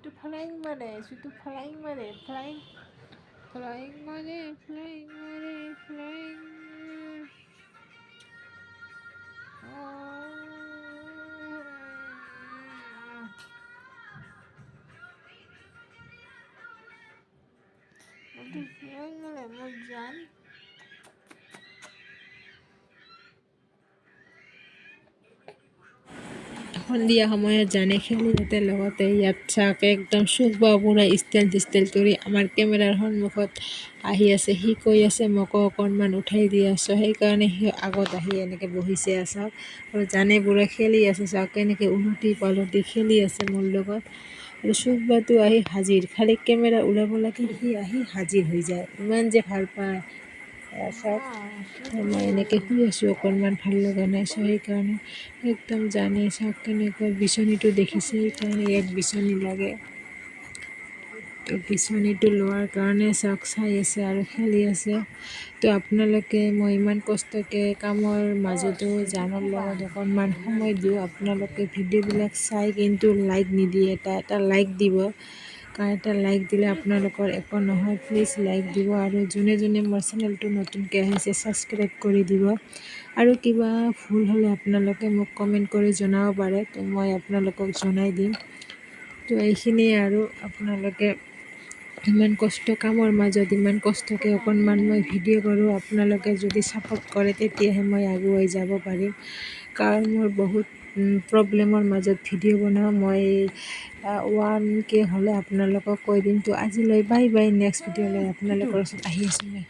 চুইটু flying মারে, চুইটু flying মারে, flying flying মারে, ফ্লাইং মারে, ফ্লাইং ফ্লাইং মারে মোর জান। সন্ধিয়া সময়ত জানে খেলি যাতে লগতে ইয়াত চাওক একদম চুক বা পুৰা ষ্টাইল কৰি আমাৰ কেমেৰাৰ সন্মুখত আহি আছে। সি কৈ আছে মোকো অকণমান উঠাই দি আছোঁ, সেইকাৰণে সি আগত আহি এনেকৈ বহিছে চাওক। আৰু জানে পুৰা খেলি আছে চাওক, কেনেকৈ উলটি পালটি খেলি আছে মোৰ লগত। আৰু চুকবাটো আহি হাজিৰ, খালি কেমেৰা ওলাব লাগে সি আহি হাজিৰ হৈ যায়, ইমান যে ভাল পায়। চাওক মই এনেকৈ শুই আছোঁ, অকণমান ভাল লগা নাই চ' সেইকাৰণে একদম জানে চাওক কেনেকৈ বিচনীটো দেখিছে, সেইকাৰণে ইয়াক বিচনী লাগে। তো বিচনীটো লোৱাৰ কাৰণে চাওক চাই আছে আৰু খেলি আছে। তো আপোনালোকে মই ইমান কষ্টকৈ কামৰ মাজতো জানৰ লগত অকণমান সময় দিওঁ, আপোনালোকে ভিডিঅ'বিলাক চাই কিন্তু লাইক নিদিয়ে। এটা লাইক দিব, কাৰণ এটা লাইক দিলে আপোনালোকৰ একো নহয়। প্লিজ লাইক দিব, আৰু যোনে যোনে মোৰ চেনেলটো নতুনকৈ আহিছে ছাবস্ক্ৰাইব কৰি দিব। আৰু কিবা ভুল হ'লে আপোনালোকে মোক কমেণ্ট কৰি জনাব পাৰে, তো মই আপোনালোকক জনাই দিম। তো এইখিনিয়ে আৰু আপোনালোকে ইমান কষ্ট কামৰ মাজত ইমান কষ্টকৈ অকণমান মই ভিডিঅ' কৰোঁ, আপোনালোকে যদি ছাপোৰ্ট কৰে তেতিয়াহে মই আগুৱাই যাব পাৰিম। কাৰণ মোৰ বহুত প্ৰব্লেমৰ মাজত ভিডিঅ' বনাওঁ। মই 1K হ'লে আপোনালোকক কৈ দিম। তো আজিলৈ বাই বাই, নেক্সট ভিডিঅ'লৈ আপোনালোকৰ ওচৰত আহি আছোঁ মই।